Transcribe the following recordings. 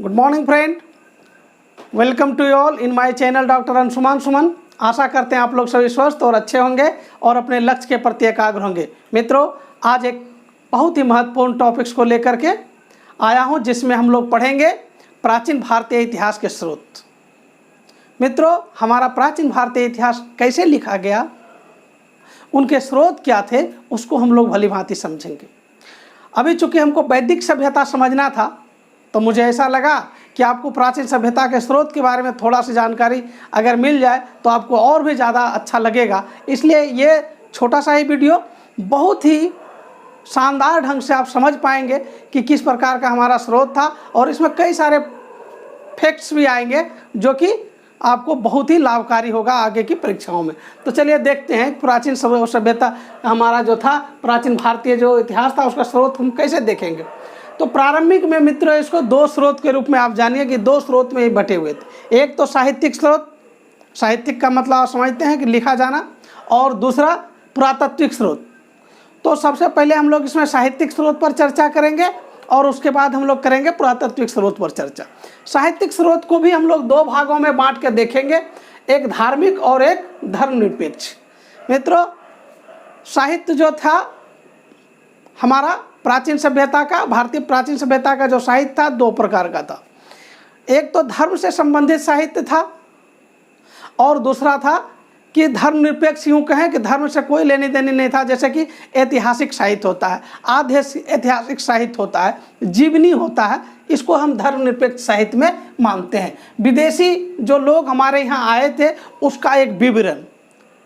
Good morning friend, welcome to you all in my channel doctor Anshuman Suman. आशा करते हैं आप लोग सभी स्वस्थ और अच्छे होंगे और अपने लक्ष्य के प्रति एकाग्र होंगे। मित्रों, आज एक बहुत ही महत्वपूर्ण टॉपिक्स को लेकर के आया हूं, जिसमें हम लोग पढ़ेंगे प्राचीन भारतीय इतिहास के स्रोत। मित्रों, हमारा प्राचीन भारतीय इतिहास कैसे लिखा गया, उनके स्रोत क्या थे, उसको हम लोग भली भांति समझेंगे। अभी चूँकि हमको वैदिक सभ्यता समझना था, तो मुझे ऐसा लगा कि आपको प्राचीन सभ्यता के स्रोत के बारे में थोड़ा सी जानकारी अगर मिल जाए तो आपको और भी ज़्यादा अच्छा लगेगा। इसलिए ये छोटा सा ही वीडियो बहुत ही शानदार ढंग से आप समझ पाएंगे कि किस प्रकार का हमारा स्रोत था, और इसमें कई सारे फैक्ट्स भी आएंगे जो कि आपको बहुत ही लाभकारी होगा आगे की परीक्षाओं में। तो चलिए देखते हैं प्राचीन सभ्यता हमारा जो था, प्राचीन भारतीय जो इतिहास था, उसका स्रोत हम कैसे देखेंगे। तो प्रारंभिक में मित्रों इसको दो स्रोत के रूप में आप जानिए कि दो स्रोत में ही बटे हुए थे। एक तो साहित्यिक स्रोत, साहित्यिक का मतलब आप समझते हैं कि लिखा जाना, और दूसरा पुरातात्विक स्रोत। तो सबसे पहले हम लोग इसमें साहित्यिक स्रोत पर चर्चा करेंगे और उसके बाद हम लोग करेंगे पुरातात्विक स्रोत पर चर्चा। साहित्यिक स्रोत को भी हम लोग दो भागों में बांट के देखेंगे, एक धार्मिक और एक धर्मनिरपेक्ष। मित्रों, साहित्य जो था हमारा प्राचीन सभ्यता का, भारतीय प्राचीन सभ्यता का जो साहित्य था, दो प्रकार का था। एक तो धर्म से संबंधित साहित्य था और दूसरा था कि धर्मनिरपेक्ष, यूँ कहें कि धर्म से कोई लेनी देनी नहीं था। जैसे कि ऐतिहासिक साहित्य होता है, आधे ऐतिहासिक साहित्य होता है, जीवनी होता है, इसको हम धर्मनिरपेक्ष साहित्य में मानते हैं। विदेशी जो लोग हमारे यहाँ आए थे उसका एक विवरण,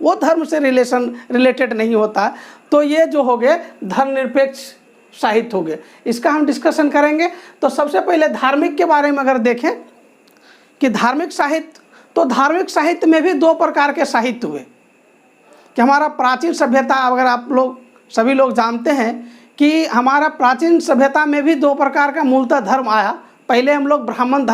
वो धर्म से रिलेटेड नहीं होता है। तो ये जो हो गए धर्मनिरपेक्ष साहित्य हो गए, इसका हम डिस्कशन करेंगे। तो सबसे पहले धार्मिक के बारे में अगर देखें कि धार्मिक साहित्य, तो धार्मिक साहित्य में भी दो प्रकार के साहित्य हुए। कि हमारा प्राचीन सभ्यता, अगर आप लोग सभी लोग जानते हैं कि हमारा प्राचीन सभ्यता में भी दो प्रकार का मूलतः धर्म आया। पहले हम लोग ब्राह्मण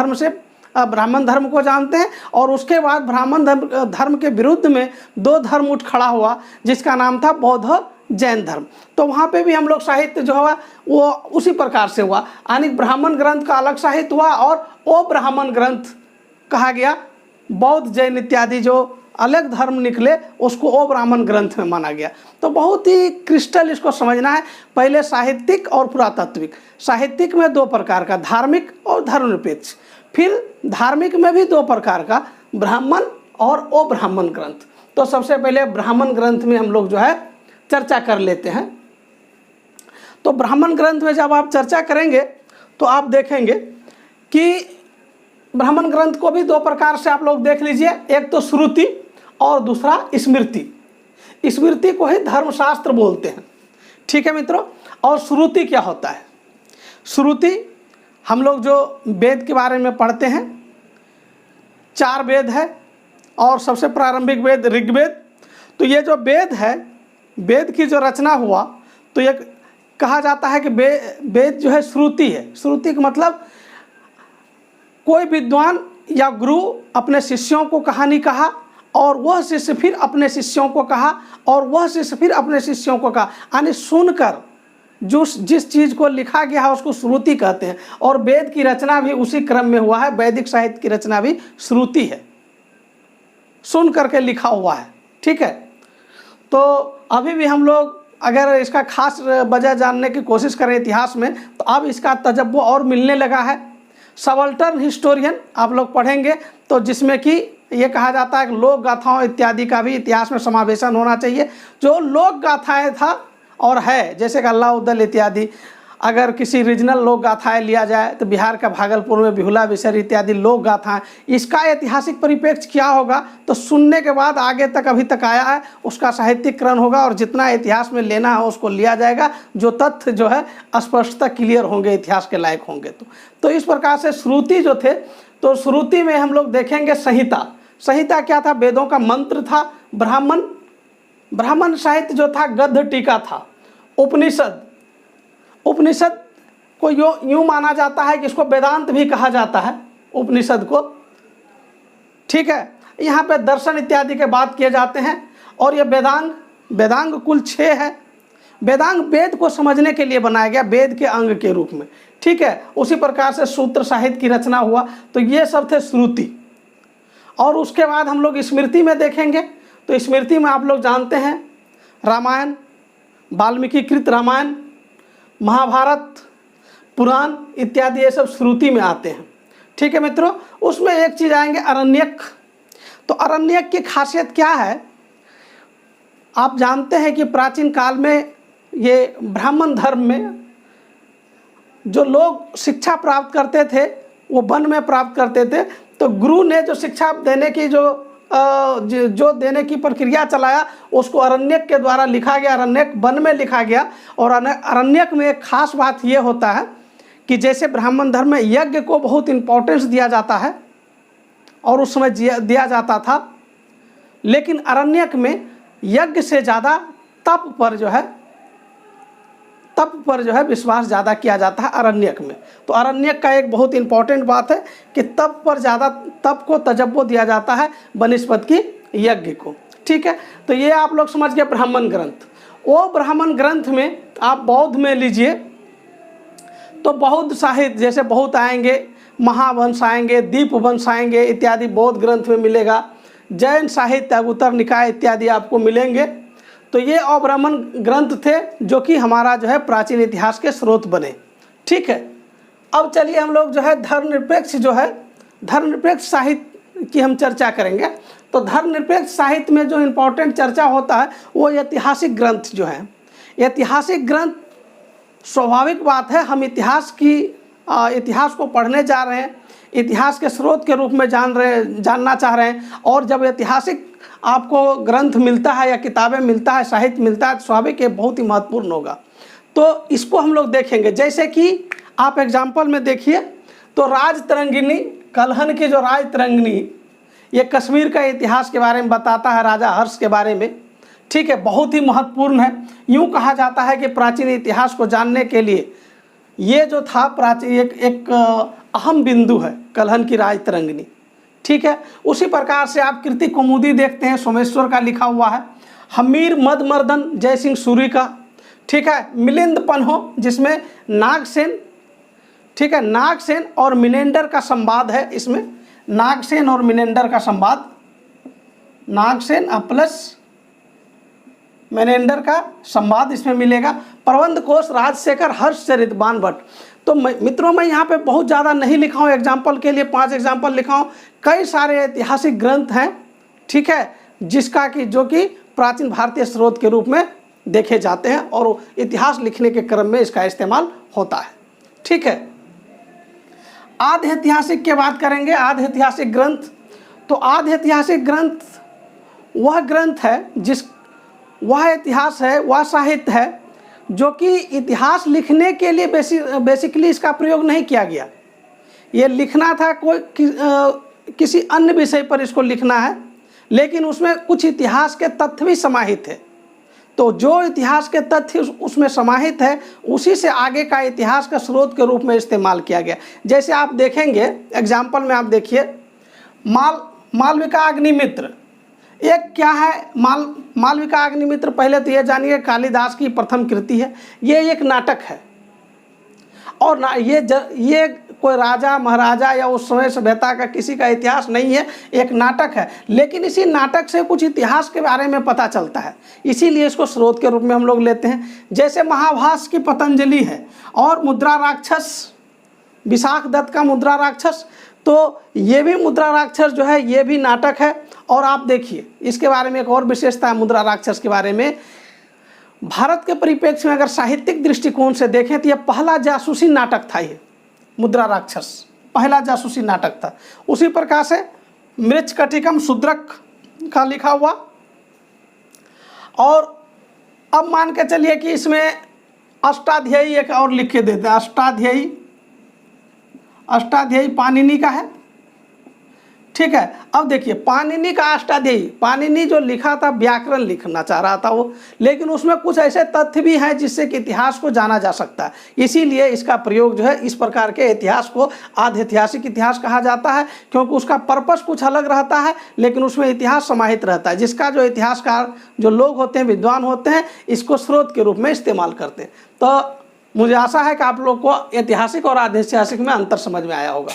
धर्म को जानते हैं, और उसके बाद ब्राह्मण धर्म के विरुद्ध में दो धर्म उठ खड़ा हुआ, जिसका नाम था बौद्ध जैन धर्म। तो वहाँ पे भी हम लोग साहित्य जो हुआ वो उसी प्रकार से हुआ, यानी ब्राह्मण ग्रंथ का अलग साहित्य हुआ और ओ ब्राह्मण ग्रंथ कहा गया। बौद्ध जैन इत्यादि जो अलग धर्म निकले उसको ओ ब्राह्मण ग्रंथ में माना गया। तो बहुत ही क्रिस्टल इसको समझना है। पहले साहित्यिक और पुरातात्विक। साहित्यिक में दो प्रकार का, धार्मिक और धर्मनिरपेक्ष। फिर धार्मिक में भी दो प्रकार का, ब्राह्मण और ओ ब्राह्मण ग्रंथ। तो सबसे पहले ब्राह्मण ग्रंथ में हम लोग जो है चर्चा कर लेते हैं। तो ब्राह्मण ग्रंथ में जब आप चर्चा करेंगे तो आप देखेंगे कि ब्राह्मण ग्रंथ को भी दो प्रकार से आप लोग देख लीजिए, एक तो श्रुति और दूसरा स्मृति। स्मृति को ही धर्मशास्त्र बोलते हैं, ठीक है मित्रों। और श्रुति क्या होता है? श्रुति हम लोग जो वेद के बारे में पढ़ते हैं, 4 वेद है और सबसे प्रारंभिक वेद ऋग्वेद। तो ये जो वेद है, वेद की जो रचना हुआ, तो ये कहा जाता है कि वेद जो है श्रुति है। श्रुति का मतलब कोई विद्वान या गुरु अपने शिष्यों को कहानी कहा, और वह शिष्य फिर अपने शिष्यों को कहा, और वह शिष्य फिर अपने शिष्यों को कहा, यानी सुनकर जिस चीज़ को लिखा गया है उसको श्रुति कहते हैं। और वेद की रचना भी उसी क्रम में हुआ है। वैदिक साहित्य की रचना भी श्रुति है, सुन करके लिखा हुआ है, ठीक है। तो अभी भी हम लोग अगर इसका खास वजह जानने की कोशिश करें इतिहास में, तो अब इसका तजब्बो और मिलने लगा है। सबल्टर्न हिस्टोरियन आप लोग पढ़ेंगे, तो जिसमें कि ये कहा जाता है कि लोक गाथाओं इत्यादि का भी इतिहास में समावेशन होना चाहिए। जो लोक गाथाएँ था और है, जैसे कि अल्लाह उद्दल इत्यादि, अगर किसी रीजनल लोक गाथाएँ लिया जाए तो बिहार का भागलपुर में बिहुला बिसर इत्यादि लोक गाथाएँ, इसका ऐतिहासिक परिप्रेक्ष्य क्या होगा, तो सुनने के बाद आगे तक अभी तक आया है उसका साहित्यिकरण होगा, और जितना इतिहास में लेना है उसको लिया जाएगा, जो तथ्य जो है स्पष्टता क्लियर होंगे, इतिहास के लायक होंगे। तो इस प्रकार से श्रुति जो थे, तो श्रुति में हम लोग देखेंगे संहिता। संहिता क्या था? वेदों का मंत्र था। ब्राह्मण साहित्य जो था गद्य टीका था। उपनिषद को यूँ माना जाता है कि इसको वेदांत भी कहा जाता है, उपनिषद को, ठीक है। यहाँ पे दर्शन इत्यादि के बात किए जाते हैं। और ये वेदांग कुल 6 है। वेदांग वेद को समझने के लिए बनाया गया, वेद के अंग के रूप में। ठीक है, उसी प्रकार से सूत्र साहित्य की रचना हुआ। तो ये सब थे श्रुति। और उसके बाद हम लोग स्मृति में देखेंगे। तो स्मृति में आप लोग जानते हैं रामायण, वाल्मीकि कृत रामायण, महाभारत, पुराण इत्यादि, ये सब श्रुति में आते हैं। ठीक है मित्रों, उसमें एक चीज़ आएंगे अरण्यक। तो अरण्यक की खासियत क्या है? आप जानते हैं कि प्राचीन काल में ये ब्राह्मण धर्म में जो लोग शिक्षा प्राप्त करते थे वो वन में प्राप्त करते थे। तो गुरु ने जो शिक्षा देने की जो देने की प्रक्रिया चलाया उसको अरण्यक के द्वारा लिखा गया, अरण्यक वन में लिखा गया। और अरण्यक में एक खास बात ये होता है कि जैसे ब्राह्मण धर्म में यज्ञ को बहुत इम्पोर्टेंस दिया जाता है और उस समय दिया जाता था, लेकिन अरण्यक में यज्ञ से ज़्यादा तप पर जो है विश्वास ज़्यादा किया जाता है अरण्यक में। तो अरण्यक का एक बहुत इंपॉर्टेंट बात है कि तप पर ज़्यादा, तप को तजब्बो दिया जाता है बनस्पत की यज्ञ को। ठीक है, तो ये आप लोग समझ गए ब्राह्मण ग्रंथ। वो ब्राह्मण ग्रंथ में आप बौद्ध में लीजिए तो बौद्ध साहित्य जैसे बहुत आएंगे, महावंश आएंगे, दीपवंश आएंगे इत्यादि बौद्ध ग्रंथ में मिलेगा। जैन साहित्य, उत्तर निकाय इत्यादि आपको मिलेंगे। तो ये अब्राह्मण ग्रंथ थे जो कि हमारा जो है प्राचीन इतिहास के स्रोत बने। ठीक है, अब चलिए हम लोग जो है धर्मनिरपेक्ष साहित्य की हम चर्चा करेंगे। तो धर्मनिरपेक्ष साहित्य में जो इम्पोर्टेंट चर्चा होता है वो ऐतिहासिक ग्रंथ जो है। ऐतिहासिक ग्रंथ, स्वाभाविक बात है, हम इतिहास को पढ़ने जा रहे हैं, इतिहास के स्रोत के रूप में जानना चाह रहे हैं। और जब ऐतिहासिक आपको ग्रंथ मिलता है या किताबें मिलता है, साहित्य मिलता है, तो स्वाभाविक ये बहुत ही महत्वपूर्ण होगा। तो इसको हम लोग देखेंगे। जैसे कि आप एग्जाम्पल में देखिए तो राजतरंगिणी, कल्हन की जो राजतरंगिणी, ये कश्मीर का इतिहास के बारे में बताता है, राजा हर्ष के बारे में। ठीक है, बहुत ही महत्वपूर्ण है। यूँ कहा जाता है कि प्राचीन इतिहास को जानने के लिए ये जो था प्राचीन एक अहम बिंदु है, कल्हन की राजतरंगिणी। ठीक है, उसी प्रकार से आप कृति कौमुदी देखते हैं, सोमेश्वर का लिखा हुआ है। हमीर मदमर्दन जय सिंह सूरी का। ठीक है, मिलिंद पन्हो जिसमें नागसेन, ठीक है, नागसेन और मिनेंडर का संवाद है। इसमें नागसेन और मिनेंडर का संवाद, नागसेन प्लस मिनेंडर का संवाद इसमें मिलेगा। प्रबंध कोश राजशेखर हर्षचरित बाणभट्ट। तो मित्रों मैं यहाँ पे बहुत ज़्यादा नहीं लिखा हूँ, एग्जाम्पल के लिए 5 एग्जाम्पल लिखा हूँ। कई सारे ऐतिहासिक ग्रंथ हैं, ठीक है, जो कि प्राचीन भारतीय स्रोत के रूप में देखे जाते हैं और इतिहास लिखने के क्रम में इसका इस्तेमाल होता है। ठीक है, आधि ऐतिहासिक की बात करेंगे। आधि ऐतिहासिक ग्रंथ, तो आधि ऐतिहासिक ग्रंथ वह ग्रंथ है वह इतिहास है, वह साहित्य है जो कि इतिहास लिखने के लिए बेसिकली इसका प्रयोग नहीं किया गया। ये लिखना था किसी अन्य विषय पर इसको लिखना है, लेकिन उसमें कुछ इतिहास के तथ्य भी समाहित है। तो जो इतिहास के तथ्य उसमें समाहित है उसी से आगे का इतिहास का स्रोत के रूप में इस्तेमाल किया गया। जैसे आप देखेंगे एग्जाम्पल में, आप देखिए मालविका अग्निमित्र। एक क्या है मालविका अग्निमित्र? पहले तो ये जानिए कालिदास की प्रथम कृति है। ये एक नाटक है और ये कोई राजा महाराजा या उस समय सभ्यता का किसी का इतिहास नहीं है, एक नाटक है। लेकिन इसी नाटक से कुछ इतिहास के बारे में पता चलता है, इसीलिए इसको स्रोत के रूप में हम लोग लेते हैं। जैसे महाभास की पतंजलि है और मुद्रा राक्षस, विशाख दत्त का मुद्रा राक्षस। तो ये भी मुद्रा राक्षस जो है ये भी नाटक है। और आप देखिए इसके बारे में एक और विशेषता है मुद्रा राक्षस के बारे में। भारत के परिप्रेक्ष्य में अगर साहित्यिक दृष्टिकोण से देखें तो यह पहला जासूसी नाटक था। ये मुद्रा राक्षस पहला जासूसी नाटक था। उसी प्रकार से मृच्छकटिकम शूद्रक का लिखा हुआ। और अब मान के चलिए कि इसमें अष्टाध्यायी एक और लिख के देते हैं। अष्टाध्यायी पाणिनि का है, ठीक है। अब देखिए पाणिनि का अष्टाध्यायी, पाणिनि जो लिखा था व्याकरण लिखना चाह रहा था वो, लेकिन उसमें कुछ ऐसे तथ्य भी हैं जिससे कि इतिहास को जाना जा सकता है, इसीलिए इसका प्रयोग जो है इस प्रकार के इतिहास को आध ऐतिहासिक इतिहास कहा जाता है, क्योंकि उसका पर्पस कुछ अलग रहता है लेकिन उसमें इतिहास समाहित रहता है, जिसका जो इतिहासकार जो लोग होते हैं, विद्वान होते हैं, इसको स्रोत के रूप में इस्तेमाल करते हैं। तो मुझे आशा है कि आप लोग को ऐतिहासिक और आध ऐतिहासिक में अंतर समझ में आया होगा।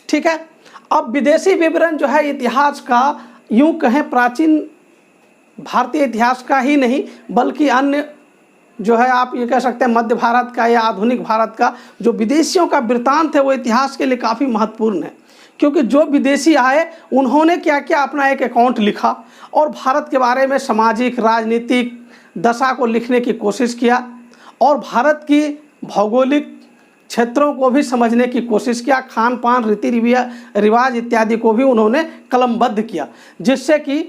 ठीक है। अब विदेशी विवरण जो है इतिहास का, यूं कहें प्राचीन भारतीय इतिहास का ही नहीं बल्कि अन्य जो है आप ये कह सकते हैं मध्य भारत का या आधुनिक भारत का जो विदेशियों का वृत्तांत है वो इतिहास के लिए काफ़ी महत्वपूर्ण है, क्योंकि जो विदेशी आए उन्होंने क्या क्या अपना एक अकाउंट लिखा और भारत के बारे में सामाजिक राजनीतिक दशा को लिखने की कोशिश किया और भारत की भौगोलिक क्षेत्रों को भी समझने की कोशिश किया, खान पान रीति रिवाज इत्यादि को भी उन्होंने कलमबद्ध किया, जिससे कि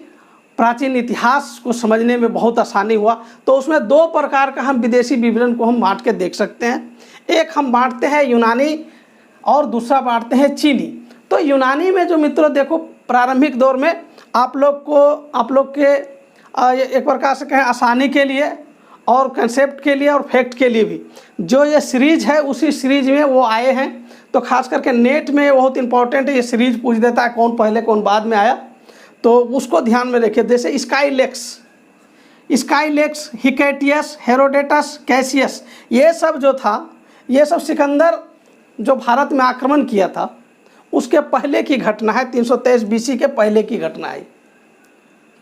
प्राचीन इतिहास को समझने में बहुत आसानी हुआ। तो उसमें दो प्रकार का हम विदेशी विवरण को हम बांट के देख सकते हैं। एक हम बांटते हैं यूनानी और दूसरा बांटते हैं चीनी। तो यूनानी में जो मित्रों देखो प्रारंभिक दौर में आप लोग के एक प्रकार से कहें आसानी के लिए और कंसेप्ट के लिए और फैक्ट के लिए भी जो ये सीरीज है उसी सीरीज में वो आए हैं। तो खास करके नेट में बहुत इंपॉर्टेंट है, ये सीरीज पूछ देता है कौन पहले कौन बाद में आया, तो उसको ध्यान में रखिए। जैसे स्काईलेक्स, हिकेटियस, हेरोडेटस, कैसियस, ये सब जो था, ये सब सिकंदर जो भारत में आक्रमण किया था उसके पहले की घटना है, 323 BC के पहले की घटना है।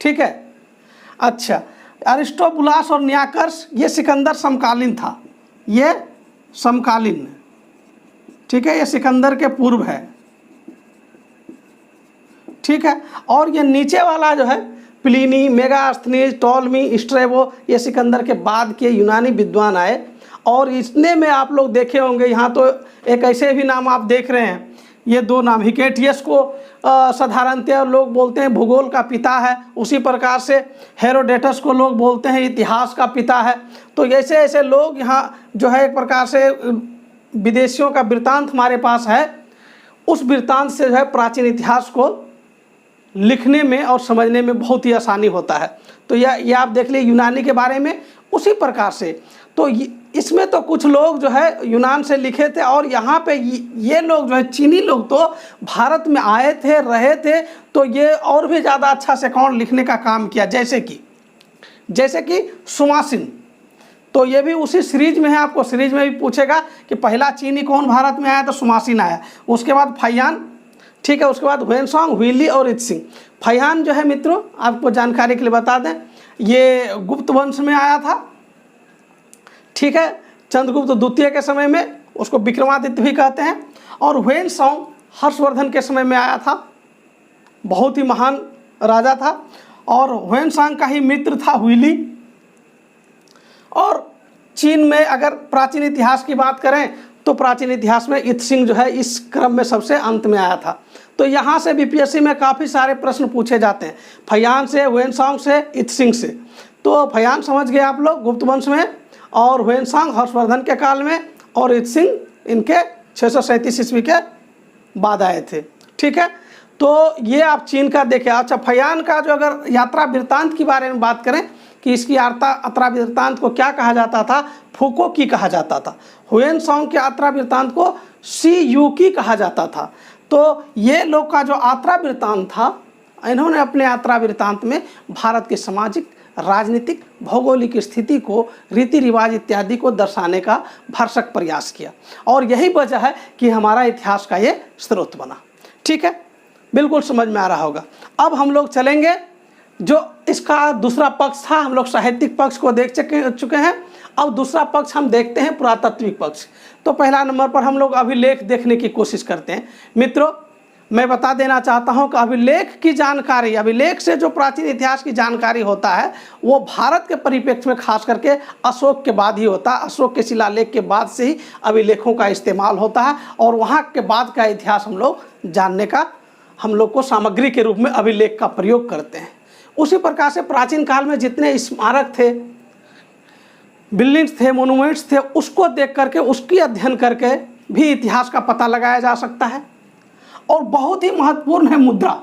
ठीक है। अच्छा, अरिस्टोबुलास और नियाकर्स, ये सिकंदर समकालीन था, ये समकालीन, ठीक है, ये सिकंदर के पूर्व है। ठीक है। और ये नीचे वाला जो है प्लिनी, मेगास्थनीज, टॉलमी, स्ट्रेबो, ये सिकंदर के बाद के यूनानी विद्वान आए। और इसने में आप लोग देखे होंगे, यहाँ तो एक ऐसे भी नाम आप देख रहे हैं, ये दो नाम, हिकेटियस को साधारणतः लोग बोलते हैं भूगोल का पिता है, उसी प्रकार से हेरोडेटस को लोग बोलते हैं इतिहास का पिता है। तो ऐसे ऐसे लोग यहाँ जो है एक प्रकार से विदेशियों का वृत्तांत हमारे पास है, उस वृत्तांत से जो है प्राचीन इतिहास को लिखने में और समझने में बहुत ही आसानी होता है। तो यह आप देख लीजिए यूनानी के बारे में उसी प्रकार से। तो इसमें तो कुछ लोग जो है यूनान से लिखे थे और यहाँ पे ये लोग जो है चीनी लोग तो भारत में आए थे, रहे थे, तो ये और भी ज़्यादा अच्छा से अकाउंट लिखने का काम किया। जैसे कि सुमासिन, तो ये भी उसी सीरीज में है, आपको सीरीज में भी पूछेगा कि पहला चीनी कौन भारत में आया, तो सुमासिन आया। उसके बाद फैयान, ठीक है, उसके बाद हुएनसांग, हुइली और इत्सिंग। फैयान जो है मित्रों आपको जानकारी के लिए बता दें, ये गुप्त वंश में आया था। ठीक है, चंद्रगुप्त द्वितीय के समय में, उसको विक्रमादित्य भी कहते हैं। और हुएनसांग हर्षवर्धन के समय में आया था, बहुत ही महान राजा था। और हुएनसांग का ही मित्र था हुइली। और चीन में अगर प्राचीन इतिहास की बात करें तो प्राचीन इतिहास में इत्सिंग जो है इस क्रम में सबसे अंत में आया था। तो यहाँ से बीपीएससी में काफ़ी सारे प्रश्न पूछे जाते हैं, फैयान से, हुएनसांग से, इत्सिंग से। तो फैयान समझ गए आप लोग गुप्त वंश में, और हुएनसांग हर्षवर्धन के काल में, और इत्सिंग इनके 637 ईस्वी के बाद आए थे। ठीक है। तो ये आप चीन का देखें। अच्छा, फैयान का जो अगर यात्रा वृत्तांत के बारे में बात करें कि इसकी यात्रा वृत्तांत को क्या कहा जाता था, फूको की कहा जाता था। हुएनसांग के यात्रा वृत्तांत को सी यू की कहा जाता था। तो ये लोग का जो यात्रा वृत्तांत था, इन्होंने अपने यात्रा वृत्तांत में भारत के सामाजिक, राजनीतिक, भौगोलिक स्थिति को, रीति रिवाज इत्यादि को दर्शाने का भरसक प्रयास किया। और यही वजह है कि हमारा इतिहास का ये स्रोत बना। ठीक है, बिल्कुल समझ में आ रहा होगा। अब हम लोग चलेंगे, जो इसका दूसरा पक्ष था, हम लोग साहित्यिक पक्ष को देख चुके हैं। अब दूसरा पक्ष हम देखते हैं पुरातात्विक पक्ष। तो पहला नंबर पर हम लोग अभिलेख देखने की कोशिश करते हैं। मित्रों, मैं बता देना चाहता हूं कि अभिलेख की जानकारी, अभिलेख से जो प्राचीन इतिहास की जानकारी होता है वो भारत के परिप्रेक्ष्य में खास करके अशोक के बाद ही होता है। अशोक के शिलालेख के बाद से ही अभिलेखों का इस्तेमाल होता है और वहाँ के बाद का इतिहास हम लोग जानने का, हम लोग को सामग्री के रूप में अभिलेख का प्रयोग करते हैं। उसी प्रकार से प्राचीन काल में जितने स्मारक थे, बिल्डिंग्स थे, मोनूमेंट्स थे, उसको देख करके, उसकी अध्ययन करके भी इतिहास का पता लगाया जा सकता है। और बहुत ही महत्वपूर्ण है मुद्रा।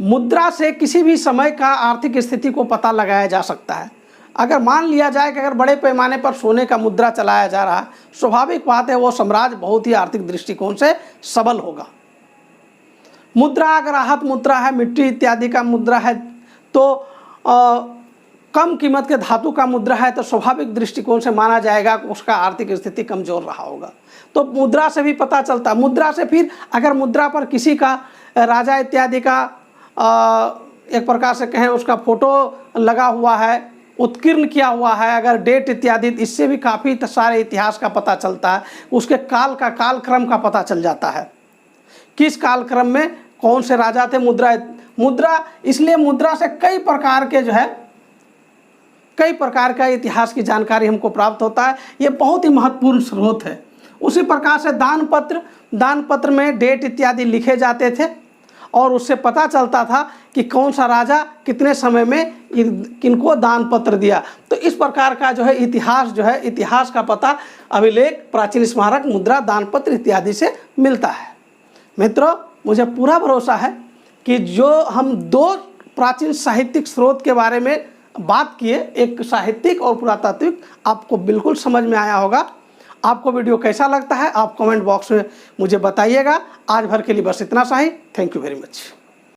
मुद्रा से किसी भी समय का आर्थिक स्थिति को पता लगाया जा सकता है। अगर मान लिया जाए कि अगर बड़े पैमाने पर सोने का मुद्रा चलाया जा रहा है, स्वाभाविक बात है वो साम्राज्य बहुत ही आर्थिक दृष्टिकोण से सबल होगा। मुद्रा अगर आहत मुद्रा है, मिट्टी इत्यादि का मुद्रा है, तो कम कीमत के धातु का मुद्रा है, तो स्वाभाविक दृष्टिकोण से माना जाएगा कि उसका आर्थिक स्थिति कमजोर रहा होगा। तो मुद्रा से भी पता चलता है। मुद्रा से फिर अगर मुद्रा पर किसी का राजा इत्यादि का एक प्रकार से कहें उसका फोटो लगा हुआ है, उत्कीर्ण किया हुआ है, अगर डेट इत्यादि, इससे भी काफ़ी सारे इतिहास का पता चलता है। उसके कालक्रम का पता चल जाता है, किस कालक्रम में कौन से राजा थे। मुद्रा इसलिए मुद्रा से कई प्रकार के कई प्रकार का इतिहास की जानकारी हमको प्राप्त होता है। ये बहुत ही महत्वपूर्ण स्रोत है। उसी प्रकार से दान पत्र में डेट इत्यादि लिखे जाते थे और उससे पता चलता था कि कौन सा राजा कितने समय में किनको दान पत्र दिया। तो इस प्रकार का इतिहास का पता अभिलेख, प्राचीन स्मारक, मुद्रा, दान पत्र इत्यादि से मिलता है। मित्रों, मुझे पूरा भरोसा है कि जो हम दो प्राचीन साहित्यिक स्रोत के बारे में बात किए, एक साहित्यिक और पुरातात्विक, आपको बिल्कुल समझ में आया होगा। आपको वीडियो कैसा लगता है आप कमेंट बॉक्स में मुझे बताइएगा। आज भर के लिए बस इतना सा ही। Thank you very much.